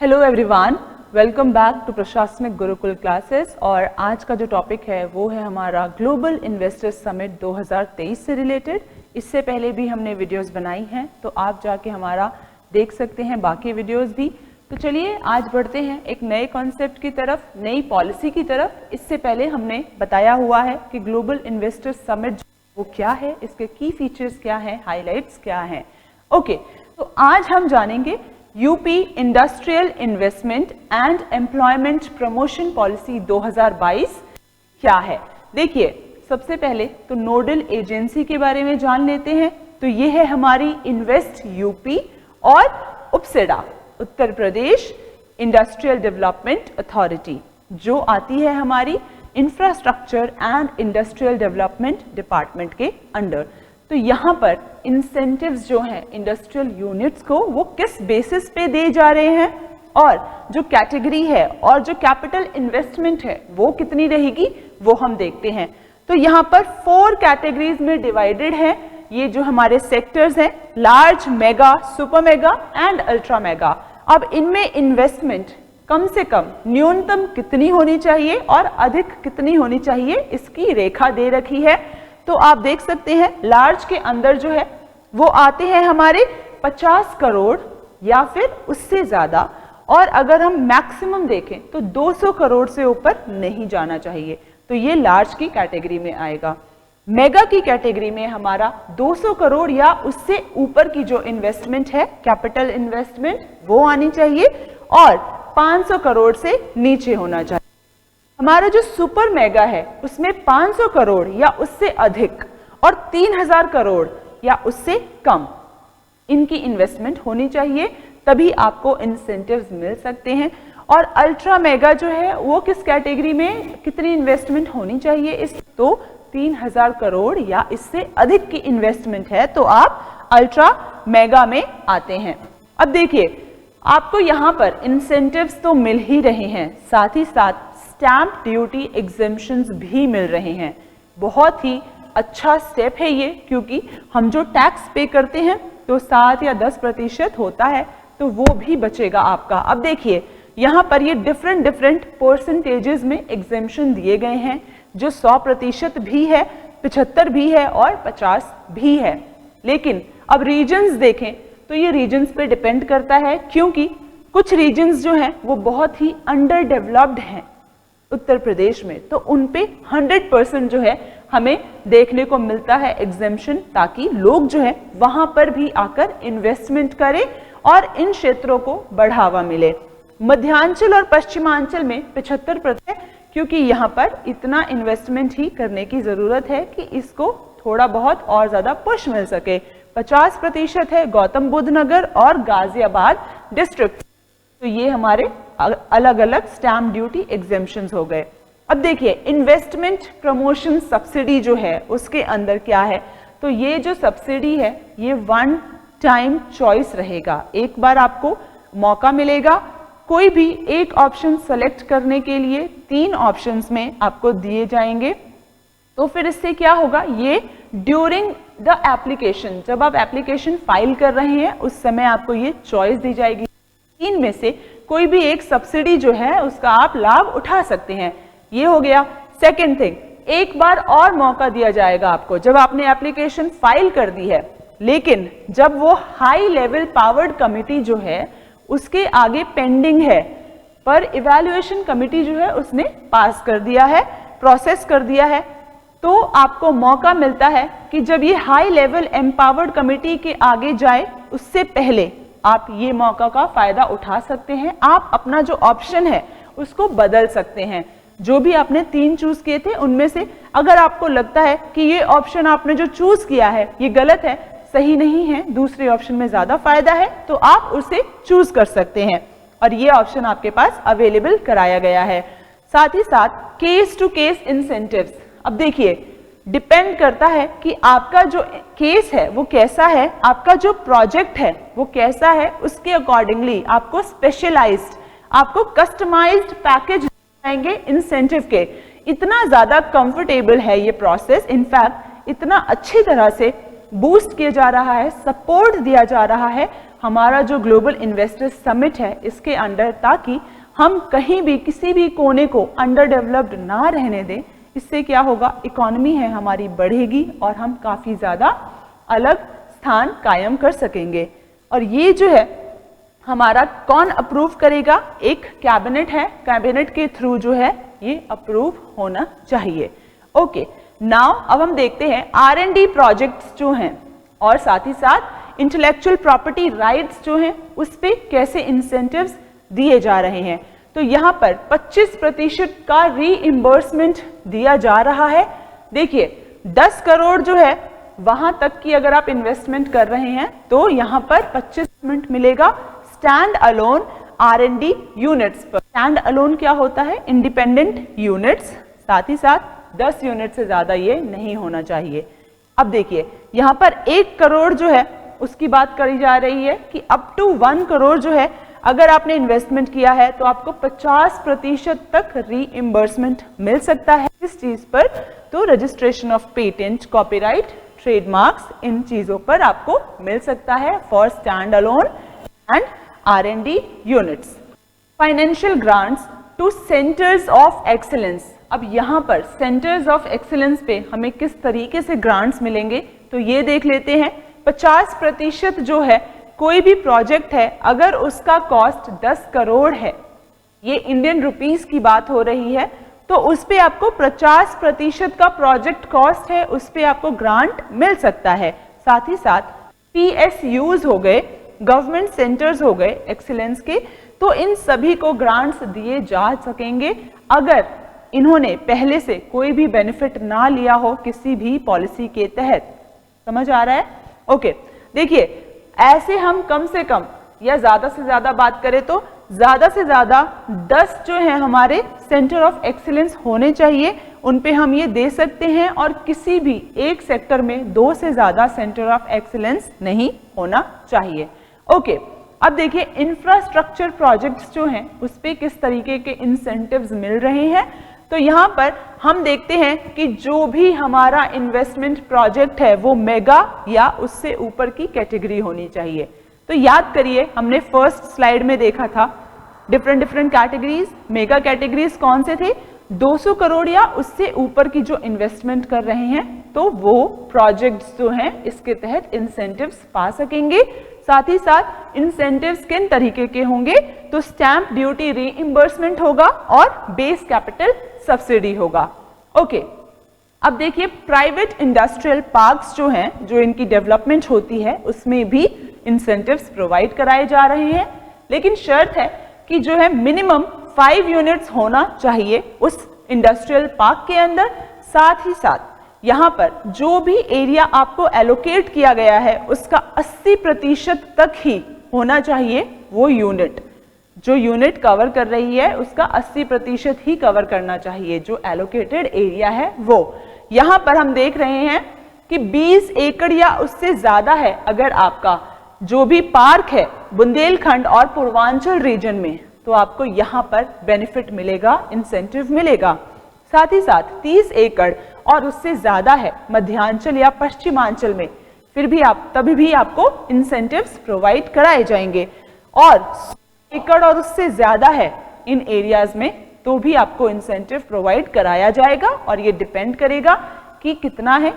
Hello everyone, welcome back to Prashasnik Gurukul classes. और आज का जो टॉपिक है वो है हमारा ग्लोबल इन्वेस्टर्स समिट 2023 से रिलेटेड। इससे पहले भी हमने वीडियोस बनाई हैं, तो आप जाके हमारा देख सकते हैं बाकी वीडियोस भी। तो चलिए आज बढ़ते हैं एक नए कॉन्सेप्ट की तरफ, नई पॉलिसी की तरफ। इससे पहले हमने बताया हुआ है कि ग्लोबल इन्वेस्टर्स समिट वो क्या है, इसके की फीचर्स क्या हैं, हाईलाइट्स क्या हैं। ओके, तो आज हम जानेंगे UP industrial investment and employment promotion policy 2022 क्या है। देखिए, सबसे पहले तो नोडल एजेंसी के बारे में जान लेते हैं। तो ये है हमारी इन्वेस्ट यूपी और उपसेडा, Uttar Pradesh industrial development authority, जो आती है हमारी infrastructure and industrial development department के अंडर। तो यहाँ पर इंसेंटिव्स जो हैं इंडस्ट्रियल यूनिट्स को वो किस बेसिस पे दे जा रहे हैं, और जो कैटेगरी है और जो कैपिटल इन्वेस्टमेंट है वो कितनी रहेगी, वो हम देखते हैं। तो यहाँ पर 4 कैटेगरीज में डिवाइडेड है ये जो हमारे सेक्टर्स हैं, large, mega, super mega and ultra mega. अब इनमें इन्वेस्टमेंट कम से कम न्यूनतम कितनी होनी चाहिए और अधिक कितनी होनी चाहिए, इसकी रेखा दे रखी है। तो आप देख सकते हैं लार्ज के अंदर जो है वो आते हैं हमारे 50 करोड़ या फिर उससे ज्यादा, और अगर हम मैक्सिमम देखें तो 200 करोड़ से ऊपर नहीं जाना चाहिए। तो ये लार्ज की कैटेगरी में आएगा। मेगा की कैटेगरी में हमारा 200 करोड़ या उससे ऊपर की जो इन्वेस्टमेंट है, कैपिटल इन्वेस्टमेंट, वो आनी चाहिए और 500 करोड़ से नीचे होना चाहिए। हमारा जो सुपर मेगा है उसमें 500 करोड़ या उससे अधिक और 3000 करोड़ या उससे कम इनकी इन्वेस्टमेंट होनी चाहिए, तभी आपको इंसेंटिव्स मिल सकते हैं। और अल्ट्रा मेगा जो है वो किस कैटेगरी में कितनी इन्वेस्टमेंट होनी चाहिए, इस तो 3000 करोड़ या इससे अधिक की इन्वेस्टमेंट है तो आप अल्ट्रा मेगा में आते हैं। अब देखिए, आपको यहाँ पर इंसेंटिव्स तो मिल ही रहे हैं, साथ ही साथ स्टैंप ड्यूटी एग्जेम्पशंस भी मिल रहे हैं। बहुत ही अच्छा स्टेप है ये, क्योंकि हम जो टैक्स पे करते हैं तो 7 या 10% होता है, तो वो भी बचेगा आपका। अब देखिए, यहाँ पर ये डिफरेंट परसेंटेजेस में एग्जेम्पशन दिए गए हैं, जो 100% भी है, 75 भी है और 50 भी है। लेकिन अब रीजन्स देखें तो ये रीजन्स पे डिपेंड करता है, क्योंकि कुछ रीजन्स जो हैं वो बहुत ही अंडर डेवलप्ड हैं उत्तर प्रदेश में, तो उन पे 100% जो है हमें देखने को मिलता है एग्जेम्पशन, ताकि लोग जो है वहां पर भी आकर इन्वेस्टमेंट करें और इन क्षेत्रों को बढ़ावा मिले। मध्यांचल और पश्चिमांचल में 75%, क्योंकि यहाँ पर इतना इन्वेस्टमेंट ही करने की जरूरत है कि इसको थोड़ा बहुत और ज्यादा पुश मिल सके। 50% है गौतम बुद्ध नगर और गाजियाबाद डिस्ट्रिक्ट। तो ये हमारे अलग अलग स्टैम्प ड्यूटी एग्जेम्पशंस हो गए। अब देखिए, इन्वेस्टमेंट प्रमोशन सब्सिडी जो है उसके अंदर क्या है, तो ये जो सब्सिडी है ये 1 टाइम चॉइस रहेगा। एक बार आपको मौका मिलेगा, कोई भी एक ऑप्शन सेलेक्ट करने के लिए 3 ऑप्शंस में आपको दिए जाएंगे। तो फिर इससे क्या होगा, ये ड्यूरिंग द एप्लीकेशन, जब आप एप्लीकेशन फाइल कर रहे हैं उस समय आपको ये चॉइस दी जाएगी। 3 में से कोई भी एक सब्सिडी जो है उसका आप लाभ उठा सकते हैं। ये हो गया। सेकेंड थिंग, एक बार और मौका दिया जाएगा आपको जब आपने एप्लीकेशन फाइल कर दी है, लेकिन जब वो हाई लेवल पावर्ड कमिटी जो है उसके आगे पेंडिंग है, पर इवैल्यूएशन कमिटी जो है उसने पास कर दिया है, प्रोसेस कर दिया है, तो आपको मौका मिलता है कि जब ये हाई लेवल एम्पावर्ड कमिटी के आगे जाए उससे पहले आप ये मौका का फायदा उठा सकते हैं। आप अपना जो ऑप्शन है उसको बदल सकते हैं। जो भी आपने 3 चूज किए थे उनमें से अगर आपको लगता है कि ये ऑप्शन आपने जो चूज किया है ये गलत है, सही नहीं है, दूसरे ऑप्शन में ज्यादा फायदा है, तो आप उसे चूज कर सकते हैं और ये ऑप्शन आपके पास अवेलेबल कराया गया है। साथ ही साथ केस टू केस इंसेंटिव्स। अब देखिए, डिपेंड करता है कि आपका जो केस है वो कैसा है, आपका जो प्रोजेक्ट है वो कैसा है, उसके अकॉर्डिंगली आपको स्पेशलाइज्ड, आपको कस्टमाइज्ड पैकेज आएंगे इंसेंटिव के। इतना ज्यादा कंफर्टेबल है ये प्रोसेस, इनफैक्ट इतना अच्छी तरह से बूस्ट किया जा रहा है, सपोर्ट दिया जा रहा है हमारा जो ग्लोबल इन्वेस्टर्स समिट है इसके अंडर, ताकि हम कहीं भी किसी भी कोने को अंडर डेवलप्ड ना रहने दें। इससे क्या होगा, इकोनॉमी है हमारी बढ़ेगी और हम काफ़ी ज़्यादा अलग स्थान कायम कर सकेंगे। और ये जो है हमारा कौन अप्रूव करेगा, एक कैबिनेट है, कैबिनेट के थ्रू जो है ये अप्रूव होना चाहिए। ओके, नाउ अब हम देखते हैं R&D प्रोजेक्ट्स जो हैं और साथ ही साथ इंटेलेक्चुअल प्रॉपर्टी राइट्स जो हैं उस पे कैसे इंसेंटिव्स दिए जा रहे हैं। तो यहाँ पर 25% का रीइंबर्समेंट दिया जा रहा है। देखिए 10 करोड़ जो है वहां तक की अगर आप इन्वेस्टमेंट कर रहे हैं तो यहाँ पर 25% मिलेगा स्टैंड अलोन R&D यूनिट्स पर। स्टैंड अलोन क्या होता है, इंडिपेंडेंट यूनिट्स, साथ ही साथ 10 यूनिट से ज्यादा ये नहीं होना चाहिए। अब देखिए यहाँ पर 1 करोड़ जो है उसकी बात करी जा रही है कि अप टू 1 करोड़ जो है अगर आपने इन्वेस्टमेंट किया है तो आपको 50% तक रीइंबर्समेंट मिल सकता है। इस चीज पर तो registration of patent, copyright, trademarks, इन चीजों पर आपको मिल सकता है for stand alone and R&D units. Financial grants to centres of excellence. अब यहाँ पर सेंटर्स ऑफ एक्सीलेंस पे हमें किस तरीके से ग्रांट्स मिलेंगे तो ये देख लेते हैं। 50% जो है कोई भी प्रोजेक्ट है अगर उसका कॉस्ट 10 करोड़ है, ये इंडियन रुपीस की बात हो रही है, तो उस पे आपको 50% का प्रोजेक्ट कॉस्ट है उस पे आपको ग्रांट मिल सकता है। साथ ही साथ PSUs हो गए, गवर्नमेंट सेंटर्स हो गए एक्सीलेंस के, तो इन सभी को ग्रांट्स दिए जा सकेंगे अगर इन्होंने पहले से कोई भी बेनिफिट ना लिया हो किसी भी पॉलिसी के तहत। समझ आ रहा है? ओके, देखिए ऐसे हम कम से कम या ज्यादा से ज्यादा बात करें तो ज्यादा से ज्यादा 10 जो है हमारे सेंटर ऑफ एक्सीलेंस होने चाहिए, उन पे हम ये दे सकते हैं। और किसी भी एक सेक्टर में 2 से ज्यादा सेंटर ऑफ एक्सीलेंस नहीं होना चाहिए। ओके, अब देखिए इंफ्रास्ट्रक्चर प्रोजेक्ट्स जो हैं उस पे किस तरीके के इंसेंटिव्स मिल रहे हैं। तो यहाँ पर हम देखते हैं कि जो भी हमारा इन्वेस्टमेंट प्रोजेक्ट है वो मेगा या उससे ऊपर की कैटेगरी होनी चाहिए। तो याद करिए हमने फर्स्ट स्लाइड में देखा था डिफरेंट कैटेगरीज। मेगा कैटेगरीज कौन से थे, 200 करोड़ या उससे ऊपर की जो इन्वेस्टमेंट कर रहे हैं तो वो प्रोजेक्ट्स जो हैं इसके तहत इंसेंटिव्स पा सकेंगे। साथ ही साथ इंसेंटिव्स किन तरीके के होंगे, तो स्टैंप ड्यूटी रीइंबर्समेंट होगा और बेस कैपिटल सब्सिडी होगा। ओके, अब देखिए प्राइवेट इंडस्ट्रियल पार्क्स जो हैं, जो इनकी डेवलपमेंट होती है उसमें भी इंसेंटिव्स प्रोवाइड कराए जा रहे हैं, लेकिन शर्त है कि जो है मिनिमम 5 यूनिट्स होना चाहिए उस इंडस्ट्रियल पार्क के अंदर। साथ ही साथ यहाँ पर जो भी एरिया आपको एलोकेट किया गया है उसका 80% तक ही होना चाहिए वो यूनिट। जो यूनिट कवर कर रही है उसका 80% ही कवर करना चाहिए जो एलोकेटेड एरिया है वो। यहाँ पर हम देख रहे हैं कि 20 एकड़ या उससे ज्यादा है अगर आपका जो भी पार्क है बुंदेलखंड और पूर्वांचल रीजन में, तो आपको यहाँ पर बेनिफिट मिलेगा, इंसेंटिव मिलेगा। साथ ही साथ 30 एकड़ और उससे ज्यादा है मध्यांचल या पश्चिमांचल में, फिर भी तभी भी आपको इंसेंटिव्स प्रोवाइड कराए जाएंगे। और 100 एकड़ और उससे ज्यादा है इन एरियाज में तो भी आपको इंसेंटिव प्रोवाइड कराया जाएगा और ये डिपेंड करेगा कि कितना है।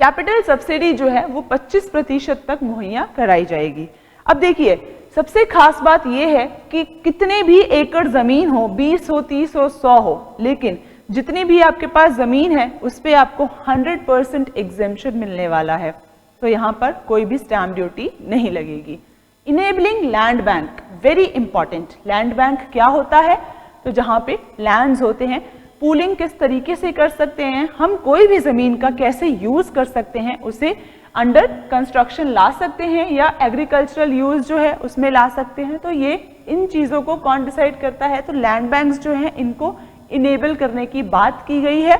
कैपिटल सब्सिडी जो है वो 25% तक मुहैया कराई जाएगी। अब देखिए सबसे खास बात यह है कि कितने भी एकड़ जमीन हो, 20 हो, 30 हो, 100 हो, लेकिन जितनी भी आपके पास जमीन है उस पे आपको 100% एग्जेम्पशन मिलने वाला है। तो यहाँ पर कोई भी स्टैम्प ड्यूटी नहीं लगेगी। Enabling land bank, very important. Land bank क्या होता है, तो जहाँ पे लैंड्स होते हैं, पूलिंग किस तरीके से कर सकते हैं, हम कोई भी जमीन का कैसे यूज कर सकते हैं, उसे अंडर कंस्ट्रक्शन ला सकते हैं या एग्रीकल्चरल यूज जो है उसमें ला सकते हैं। तो ये इन चीजों को कौन डिसाइड करता है, तो लैंड बैंक्स जो हैं इनको इनेबल करने की बात की गई है।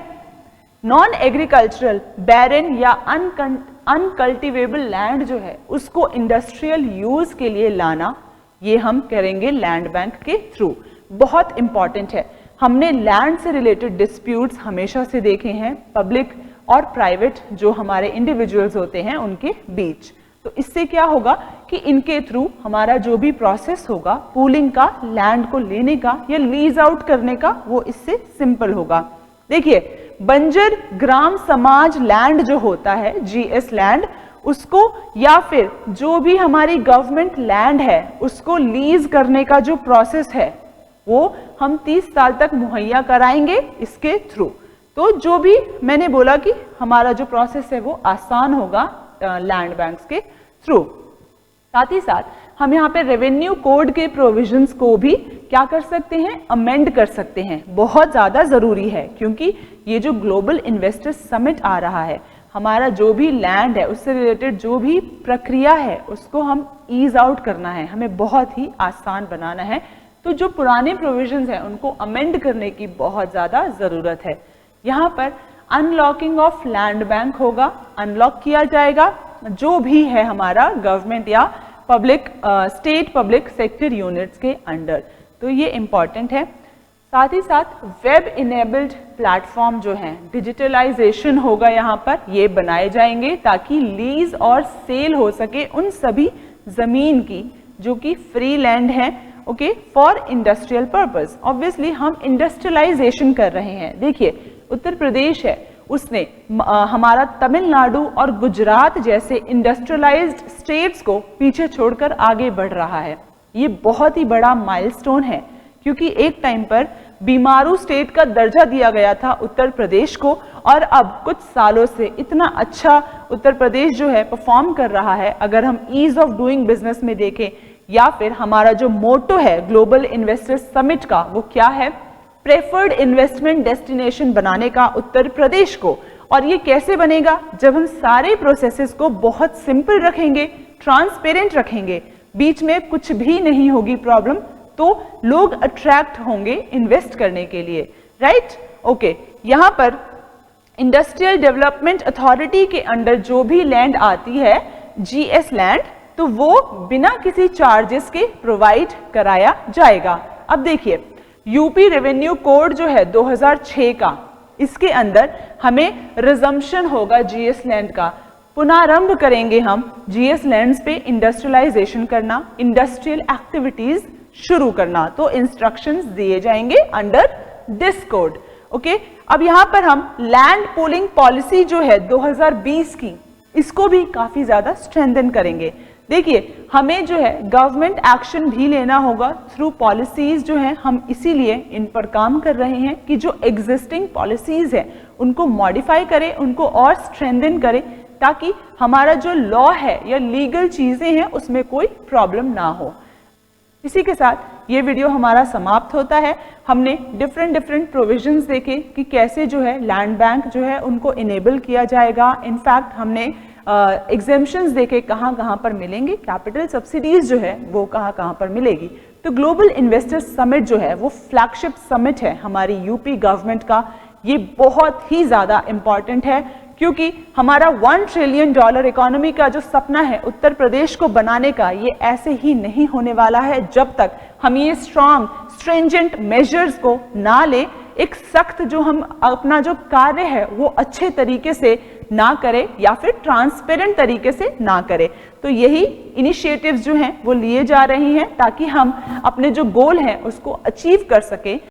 नॉन एग्रीकल्चरल बैरन या अनकल्टिवेबल लैंड जो है उसको इंडस्ट्रियल यूज के लिए लाना, ये हम करेंगे लैंड बैंक के थ्रू। बहुत इंपॉर्टेंट है। हमने लैंड से रिलेटेड डिस्प्यूट्स हमेशा से देखे हैं पब्लिक और प्राइवेट जो हमारे इंडिविजुअल्स होते हैं उनके बीच। तो इससे क्या होगा कि इनके थ्रू हमारा जो भी प्रोसेस होगा पूलिंग का, लैंड को लेने का या लीज आउट करने का, वो इससे सिंपल होगा। देखिए, बंजर ग्राम समाज लैंड जो होता है, जीएस लैंड, उसको या फिर जो भी हमारी गवर्नमेंट लैंड है उसको लीज करने का जो प्रोसेस है वो हम 30 साल तक मुहैया कराएंगे इसके थ्रू। तो जो भी मैंने बोला कि हमारा जो प्रोसेस है वो आसान होगा लैंड बैंक्स के थ्रू। साथ ही साथ हम यहाँ पे रेवेन्यू कोड के प्रोविजंस को भी क्या कर सकते हैं, अमेंड कर सकते हैं। बहुत ज़्यादा ज़रूरी है क्योंकि ये जो ग्लोबल इन्वेस्टर्स समिट आ रहा है, हमारा जो भी लैंड है उससे रिलेटेड जो भी प्रक्रिया है उसको हम ईज आउट करना है, हमें बहुत ही आसान बनाना है। तो जो पुराने प्रोविजंस हैं उनको अमेंड करने की बहुत ज़्यादा ज़रूरत है। यहाँ पर अनलॉकिंग ऑफ लैंड बैंक होगा, अनलॉक किया जाएगा जो भी है हमारा गवर्नमेंट या public state public sector units के अंडर, तो ये इम्पॉर्टेंट है। साथ ही साथ वेब इनेबल्ड प्लेटफॉर्म जो हैं, डिजिटलाइजेशन होगा यहाँ पर, ये बनाए जाएंगे ताकि लीज और सेल हो सके उन सभी जमीन की जो कि फ्री लैंड है, okay, for industrial purpose. Obviously हम इंडस्ट्रियलाइजेशन कर रहे हैं। देखिए, उत्तर प्रदेश है उसने हमारा तमिलनाडु और गुजरात जैसे इंडस्ट्रियलाइज्ड स्टेट्स को पीछे छोड़कर आगे बढ़ रहा है। ये बहुत ही बड़ा माइलस्टोन है क्योंकि एक टाइम पर बीमारू स्टेट का दर्जा दिया गया था उत्तर प्रदेश को, और अब कुछ सालों से इतना अच्छा उत्तर प्रदेश जो है परफॉर्म कर रहा है। अगर हम ईज ऑफ डूइंग बिजनेस में देखें या फिर हमारा जो मोटो है ग्लोबल इन्वेस्टर्स समिट का, वो क्या है, प्रेफर्ड इन्वेस्टमेंट डेस्टिनेशन बनाने का उत्तर प्रदेश को। और ये कैसे बनेगा, जब हम सारे प्रोसेसेस को बहुत सिंपल रखेंगे, ट्रांसपेरेंट रखेंगे, बीच में कुछ भी नहीं होगी प्रॉब्लम, तो लोग अट्रैक्ट होंगे इन्वेस्ट करने के लिए, राइट। ओके, यहाँ पर इंडस्ट्रियल डेवलपमेंट अथॉरिटी के अंडर जो भी लैंड आती है, जीएस लैंड, तो वो बिना किसी चार्जेस के प्रोवाइड कराया जाएगा। अब देखिए, यूपी रेवेन्यू कोड जो है 2006 का, इसके अंदर हमें रिजम्पशन होगा जीएस लैंड का, पुनरारंभ करेंगे हम जीएस लैंड्स पे इंडस्ट्रियलाइजेशन करना, इंडस्ट्रियल एक्टिविटीज शुरू करना, तो इंस्ट्रक्शंस दिए जाएंगे अंडर दिस कोड, ओके। अब यहाँ पर हम लैंड पूलिंग पॉलिसी जो है 2020 की, इसको भी काफी ज्यादा स्ट्रेंथन करेंगे। देखिए, हमें जो है गवर्नमेंट एक्शन भी लेना होगा थ्रू पॉलिसीज जो है, हम इसीलिए इन पर काम कर रहे हैं कि जो एग्जिस्टिंग पॉलिसीज है उनको मॉडिफाई करें, उनको और स्ट्रेंथन करें, ताकि हमारा जो लॉ है या लीगल चीजें हैं उसमें कोई प्रॉब्लम ना हो। इसी के साथ ये वीडियो हमारा समाप्त होता है। हमने डिफरेंट प्रोविजंस देखे कि कैसे जो है लैंड बैंक जो है उनको इनेबल किया जाएगा। इनफैक्ट हमने एग्जेम्पशंस देखे कहाँ कहाँ पर मिलेंगे, कैपिटल सब्सिडीज जो है वो कहाँ कहाँ पर मिलेगी। तो ग्लोबल इन्वेस्टर्स समिट जो है वो फ्लैगशिप समिट है हमारी यूपी गवर्नमेंट का। ये बहुत ही ज़्यादा इम्पॉर्टेंट है क्योंकि हमारा $1 ट्रिलियन इकोनॉमी का जो सपना है उत्तर प्रदेश को बनाने का, ये ऐसे ही नहीं होने वाला है जब तक हम ये स्ट्रॉन्ग स्ट्रेंजेंट मेजर्स को ना ले, एक सख्त जो हम अपना जो कार्य है वो अच्छे तरीके से ना करें या फिर ट्रांसपेरेंट तरीके से ना करें। तो यही इनिशिएटिव्स जो हैं वो लिए जा रही हैं ताकि हम अपने जो गोल हैं उसको अचीव कर सकें।